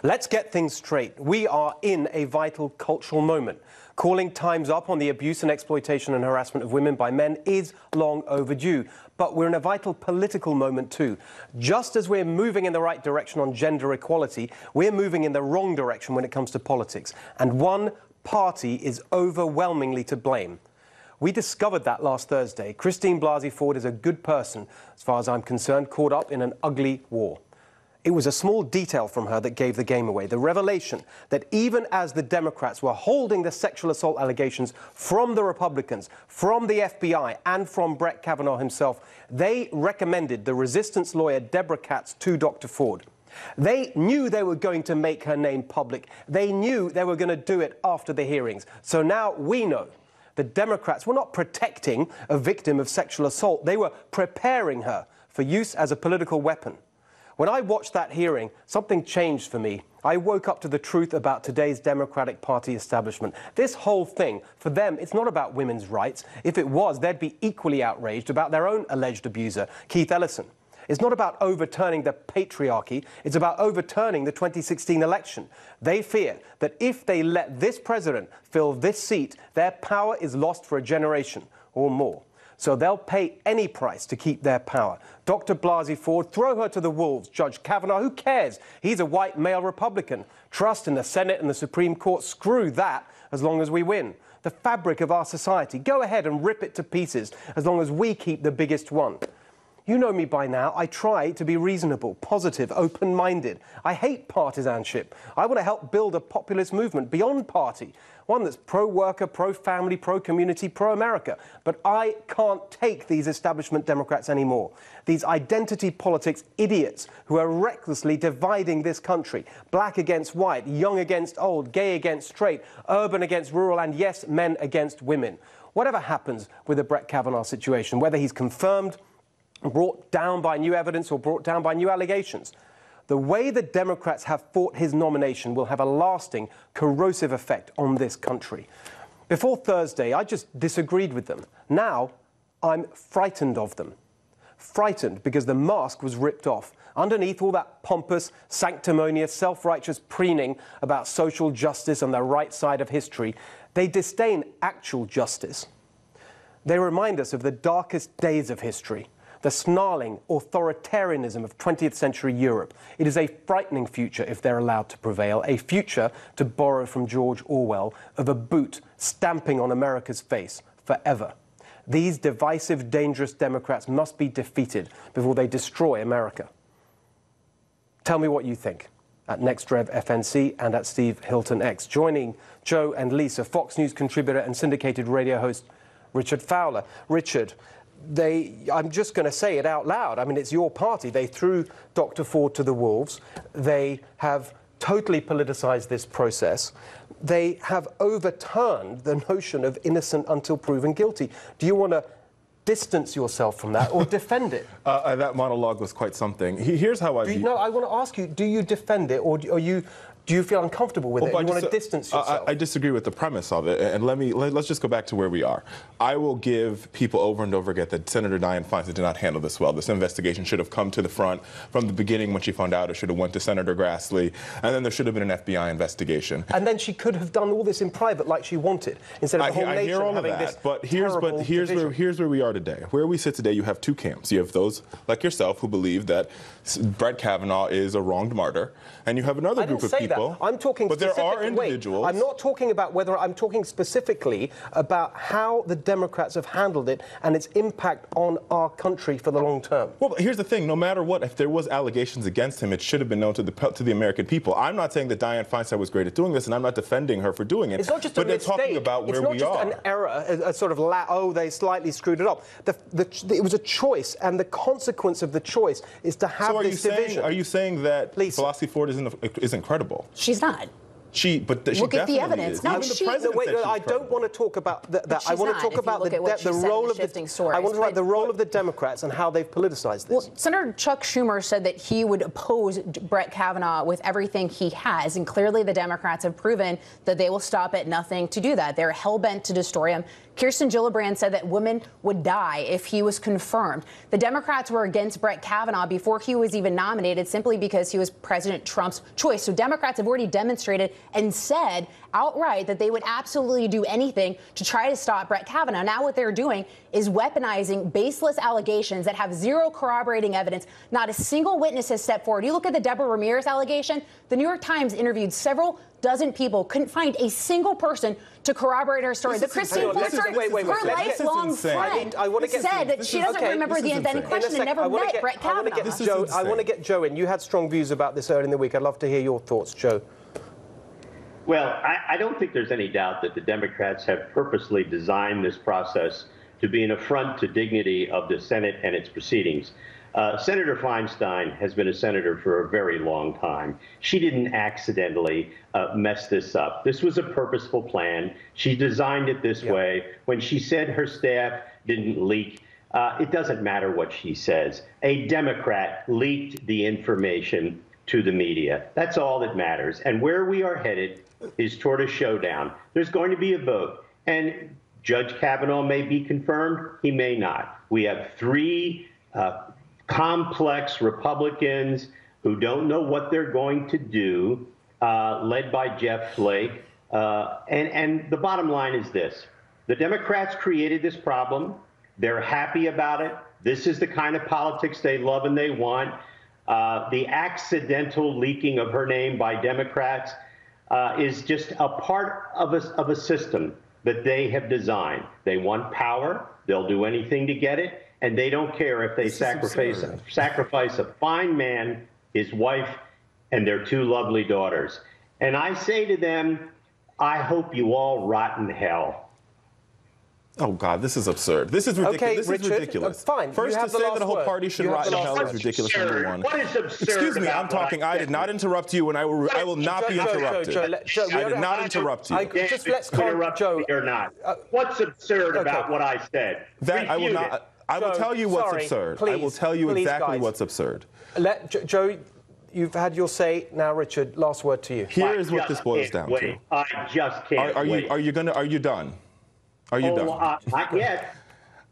Let's get things straight. We are in a vital cultural moment. Calling times up on the abuse and exploitation and harassment of women by men is long overdue. But we're in a vital political moment too. Just as we're moving in the right direction on gender equality, we're moving in the wrong direction when it comes to politics. And one party is overwhelmingly to blame. We discovered that last Thursday. Christine Blasey Ford is a good person, as far as I'm concerned, caught up in an ugly war. It was a small detail from her that gave the game away. The revelation that even as the Democrats were holding the sexual assault allegations from the Republicans, from the FBI and from Brett Kavanaugh himself, they recommended the resistance lawyer Deborah Katz to Dr. Ford. They knew they were going to make her name public. They knew they were going to do it after the hearings. So now we know the Democrats were not protecting a victim of sexual assault. They were preparing her for use as a political weapon. When I watched that hearing, something changed for me. I woke up to the truth about today's Democratic Party establishment. This whole thing, for them, it's not about women's rights. If it was, they'd be equally outraged about their own alleged abuser, Keith Ellison. It's not about overturning the patriarchy. It's about overturning the 2016 election. They fear that if they let this president fill this seat, their power is lost for a generation or more. So they'll pay any price to keep their power. Dr. Blasey Ford, throw her to the wolves. Judge Kavanaugh, who cares? He's a white male Republican. Trust in the Senate and the Supreme Court. Screw that as long as we win. The fabric of our society, go ahead and rip it to pieces as long as we keep the biggest one. You know me by now. I try to be reasonable, positive, open-minded. I hate partisanship. I want to help build a populist movement beyond party, one that's pro-worker, pro-family, pro-community, pro-America. But I can't take these establishment Democrats anymore. These identity politics idiots who are recklessly dividing this country. Black against white, young against old, gay against straight, urban against rural, and yes, men against women. Whatever happens with the Brett Kavanaugh situation, whether he's confirmed, brought down by new evidence or brought down by new allegations, the way the Democrats have fought his nomination will have a lasting, corrosive effect on this country. Before Thursday, I just disagreed with them. Now, I'm frightened of them. Frightened because the mask was ripped off. Underneath all that pompous, sanctimonious, self-righteous preening about social justice and the right side of history, they disdain actual justice. They remind us of the darkest days of history. The snarling authoritarianism of 20th century Europe. It is a frightening future if they're allowed to prevail, a future, to borrow from George Orwell, of a boot stamping on America's face forever. These divisive, dangerous Democrats must be defeated before they destroy America. Tell me what you think at NextRevFNC and at Steve Hilton X. Joining Joe and Lisa, Fox News contributor and syndicated radio host Richard Fowler. Richard, I'm just going to say it out loud. I mean, it's your party. They threw Dr. Ford to the wolves. They have totally politicized this process. They have overturned the notion of innocent until proven guilty. Do you want to distance yourself from that or defend it? That monologue was quite something. Here's how I view... No, I want to ask you, do you defend it or do you feel uncomfortable with it? You want to distance yourself? I disagree with the premise of it, and let's just go back to where we are. I will give people over and over again that Senator Dianne Feinstein did not handle this well. This investigation should have come to the front from the beginning when she found out. It should have went to Senator Grassley, and then there should have been an FBI investigation. And then she could have done all this in private like she wanted, instead of the whole nation hear all having of that, this but here's where we are today. Where we sit today, you have two camps. You have those like yourself who believe that Brett Kavanaugh is a wronged martyr, and you have another group of people. I'm talking but there are individuals. Wait, I'm not talking about whether. I'm talking specifically about how the Democrats have handled it and its impact on our country for the long term. Well, but here's the thing. No matter what, if there was allegations against him, it should have been known to the American people. I'm not saying that Dianne Feinstein was great at doing this, and I'm not defending her for doing it. It's not just but a they're mistake. Talking about where we are. It's not just an error, a sort of they slightly screwed it up. It was a choice, and the consequence of the choice is to have this division. Are you saying that Blasey Ford isn't credible? She's not. Look at the evidence. No, I don't want to talk about that. I want to talk about the role of the role of the Democrats and how they've politicized this. Well, Senator Chuck Schumer said that he would oppose Brett Kavanaugh with everything he has, and clearly the Democrats have proven that they will stop at nothing to do that. They're hell-bent to destroy him. Kirsten Gillibrand said that women would die if he was confirmed. The Democrats were against Brett Kavanaugh before he was even nominated, simply because he was President Trump's choice. So Democrats have already demonstrated and said outright that they would absolutely do anything to try to stop Brett Kavanaugh. Now what they're doing is weaponizing baseless allegations that have zero corroborating evidence. Not a single witness has stepped forward. You look at the Deborah Ramirez allegation. The New York Times interviewed several dozen people, couldn't find a single person to corroborate her story. The Christine Ford story, her lifelong friend said that she doesn't remember the event in question and never met Brett Kavanaugh. I want to get Joe in. You had strong views about this earlier in the week. I'd love to hear your thoughts, Joe. Well, I don't think there's any doubt that the Democrats have purposely designed this process to be an affront to dignity of the Senate and its proceedings. Senator Feinstein has been a senator for a very long time. She didn't accidentally mess this up. This was a purposeful plan. She designed it this way. When she said her staff didn't leak, it doesn't matter what she says. A Democrat leaked the information to the media. That's all that matters. And where we are headed is toward a showdown. There's going to be a vote. And Judge Kavanaugh may be confirmed. He may not. We have three complex Republicans who don't know what they're going to do, led by Jeff Flake. And the bottom line is this. The Democrats created this problem. They're happy about it. This is the kind of politics they love and they want. The accidental leaking of her name by Democrats is just a part of a system that they have designed. They want power. They'll do anything to get it. And they don't care if they sacrifice a fine man, his wife, and their two lovely daughters. And I say to them, I hope you all rot in hell. Oh, God, this is absurd. This is ridiculous. Okay, this Richard, is ridiculous. Fine. First, to say that a whole party should rot in hell is ridiculous, number one. What is absurd? Excuse me, I'm talking. I did not interrupt you, and I will not be interrupted. I did not interrupt you. Just let's interrupt Joe. Or not. What's absurd about what I said? That I will not. I will tell you what's absurd. Please, I will tell you exactly what's absurd. Joe, you've had your say. Now, Richard, last word to you. Here is what this boils down to. I just can't wait. Are you done? Are you done? Not yet.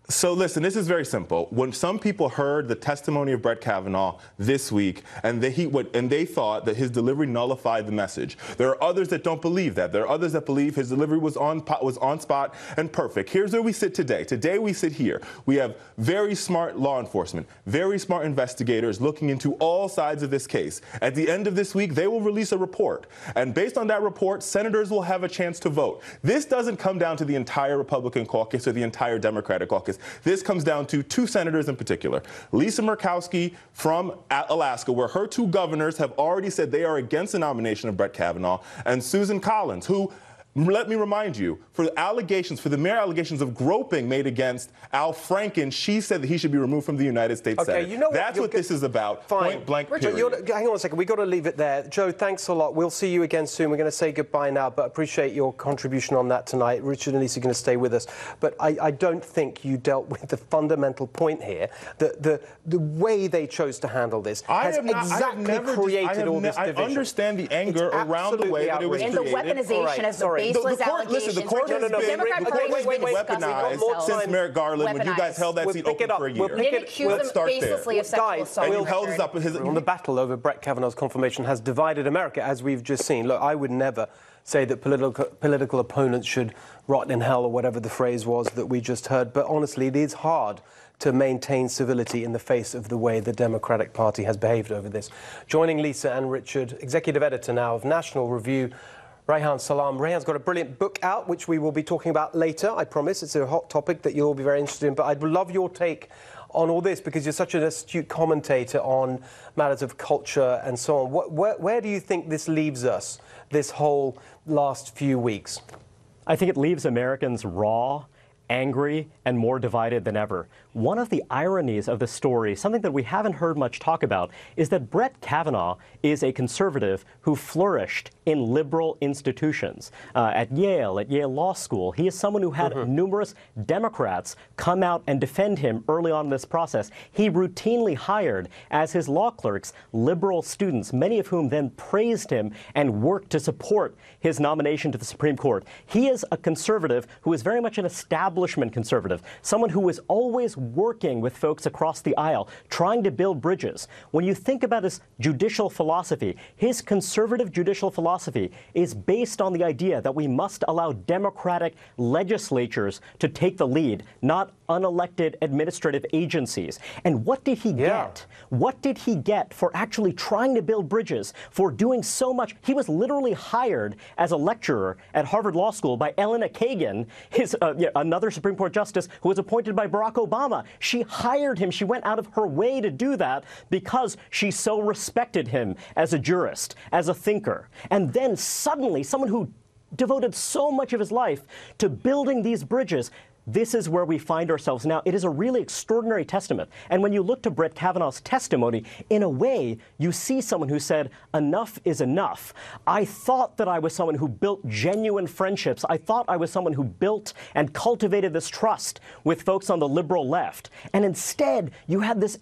So listen, this is very simple. When some people heard the testimony of Brett Kavanaugh this week, and they thought that his delivery nullified the message. There are others that don't believe that. There are others that believe his delivery was on spot and perfect. Here's where we sit today. Today we sit here. We have very smart law enforcement, very smart investigators looking into all sides of this case. At the end of this week, they will release a report. And based on that report, senators will have a chance to vote. This doesn't come down to the entire Republican caucus or the entire Democratic caucus. This comes down to two senators in particular. Lisa Murkowski from Alaska, where her two governors have already said they are against the nomination of Brett Kavanaugh, and Susan Collins, who, let me remind you, for the mere allegations of groping made against Al Franken, she said that he should be removed from the United States Senate. You know That's what this is about. Fine. Point blank, Richard, hang on a second. We've got to leave it there. Joe, thanks a lot. We'll see you again soon. We're going to say goodbye now, but appreciate your contribution on that tonight. Richard and Lisa are going to stay with us. But I don't think you dealt with the fundamental point here. The way they chose to handle this has exactly created all this division. I understand the anger around the way that it was created. And the weaponization of the baseless allegations. The court has been weaponized since Merrick Garland, when you guys held that seat open for a year. Let's start there. Guys, the battle over Brett Kavanaugh's confirmation has divided America, as we've just seen. Look, I would never say that political opponents should rot in hell, or whatever the phrase was that we just heard. But honestly, it is hard to maintain civility in the face of the way the Democratic Party has behaved over this. Joining Lisa and Richard, executive editor now of National Review, Reihan Salam. Reihan's got a brilliant book out, which we will be talking about later, I promise. It's a hot topic that you'll all be very interested in. But I'd love your take on all this, because you're such an astute commentator on matters of culture and so on. Where do you think this leaves us, this whole last few weeks? I think it leaves Americans raw, angry, and more divided than ever. one of the ironies of the story, something that we haven't heard much talk about, is that Brett Kavanaugh is a conservative who flourished in liberal institutions. At Yale Law School, he is someone who had numerous Democrats come out and defend him early on in this process. He routinely hired as his law clerks liberal students, many of whom then praised him and worked to support his nomination to the Supreme Court. He is a conservative who is very much an establishment conservative, someone who was always working with folks across the aisle, trying to build bridges. When you think about his judicial philosophy, his conservative judicial philosophy is based on the idea that we must allow democratic legislatures to take the lead, not unelected administrative agencies. And what did he get? What did he get for actually trying to build bridges, for doing so much? He was literally hired as a lecturer at Harvard Law School by Elena Kagan, another Supreme Court justice who was appointed by Barack Obama. She hired him. She went out of her way to do that because she so respected him as a jurist, as a thinker. And then suddenly, someone who devoted so much of his life to building these bridges, this is where we find ourselves now. It is a really extraordinary testament. And when you look to Brett Kavanaugh's testimony, in a way, you see someone who said, enough is enough. I thought that I was someone who built genuine friendships. I thought I was someone who built and cultivated this trust with folks on the liberal left. And instead, you had this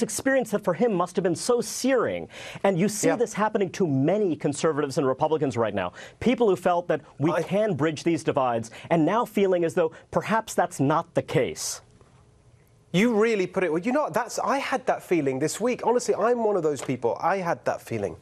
experience that for him must have been so searing. And you see this happening to many conservatives and Republicans right now. People who felt that we can bridge these divides, and now feeling as though perhaps that's not the case. You really put it, well, you know, I had that feeling this week. Honestly, I'm one of those people. I had that feeling.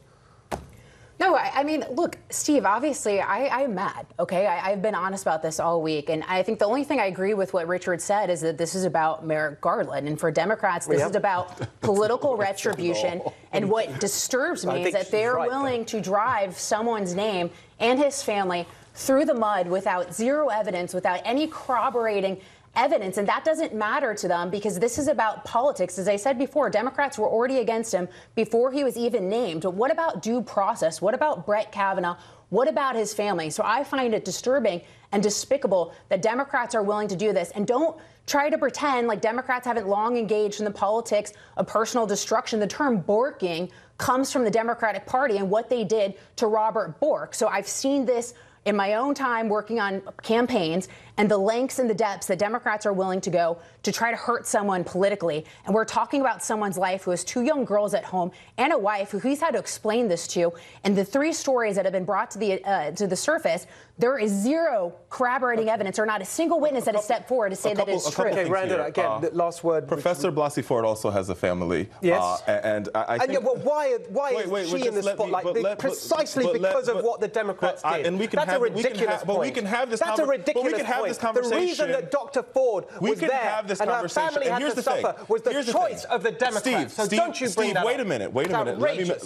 No, I mean, look, Steve, obviously, I'm mad, okay? I've been honest about this all week, and I think the only thing I agree with what Richard said is that this is about Merrick Garland, and for Democrats, this is about political retribution, and what disturbs me is that they're willing to drive someone's name and his family through the mud without zero evidence, without any corroborating evidence, and that doesn't matter to them because this is about politics. As I said before, Democrats were already against him before he was even named. What about due process? What about Brett Kavanaugh? What about his family? So I find it disturbing and despicable that Democrats are willing to do this. And don't try to pretend like Democrats haven't long engaged in the politics of personal destruction. The term borking comes from the Democratic Party and what they did to Robert Bork. So I've seen this in my own time working on campaigns and the lengths and the depths that Democrats are willing to go to try to hurt someone politically. And we're talking about someone's life who has 2 young girls at home and a wife who he's had to explain this to. And the 3 stories that have been brought to the surface, there is zero corroborating evidence or not a single witness that has stepped forward to say that it's true. Okay, Randall, again, the last word. Professor Blasey Ford also has a family. Yes. And I think... well, why is she in the spotlight? Precisely because of what the Democrats did. And we can That's a ridiculous point. But we can have this That's a ridiculous point. The reason that Dr. Ford was there and her family had to suffer was the choice of the Democrats. So don't you bring that up. Wait a minute.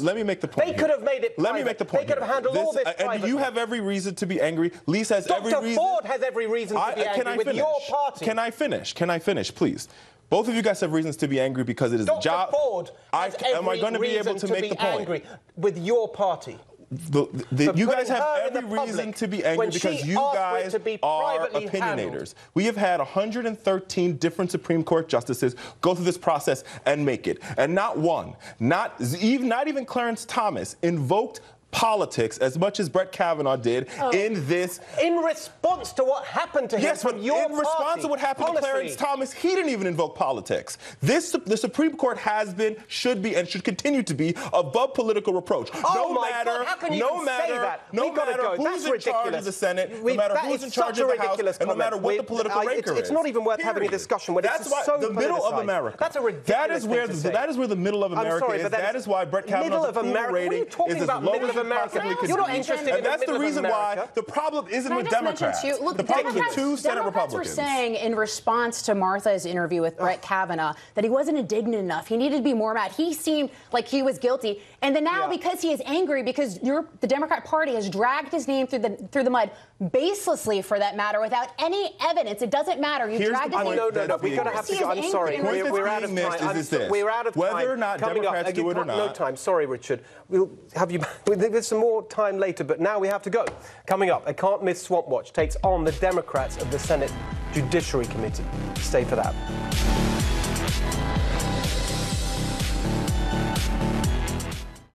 Let me make the point. They could have made it private. Let me make the point. They could have handled all this privately. And you have every reason to be angry. Lisa has every reason. Dr. Ford has every reason to be angry with your party. Can I finish? Can I finish, please? Both of you guys have reasons to be angry because it is a job. Dr. Ford has every reason to be angry with your party. You guys have every reason to be angry because you guys are opinionators. We have had 113 different Supreme Court justices go through this process and make it. And not one, not even Clarence Thomas invoked politics as much as Brett Kavanaugh did in this. In response to what happened to him from your party. In response to what happened to Clarence Thomas, he didn't even invoke politics. The Supreme Court has been, should be, and should continue to be above political reproach. No matter who's in charge of the Senate, no matter who's in charge of the House, and no matter what the political rancor is. It's not even worth having a discussion when it's so the middle of America. That's a ridiculous thing to say. That is where the middle of America is. That is why Brett Kavanaugh's approval rating is as low as America. You're not interested in that's the reason why the problem isn't with Democrats. Look, the problem is 2 Senate Republicans. Democrats were saying in response to Martha's interview with Brett Kavanaugh that he wasn't indignant enough. He needed to be more mad. He seemed like he was guilty. And then now because he is angry because the Democrat Party has dragged his name through the mud baselessly, for that matter, without any evidence. It doesn't matter. You dragged his name. No. We're going to have to go. I'm sorry. We're out of time. We're out of time. Whether or not Democrats do it or not. No time. Sorry, Richard. We'll have you. think there's some more time later, but now we have to go. Coming up, a can't-miss Swamp Watch takes on the Democrats of the Senate Judiciary Committee. Stay for that.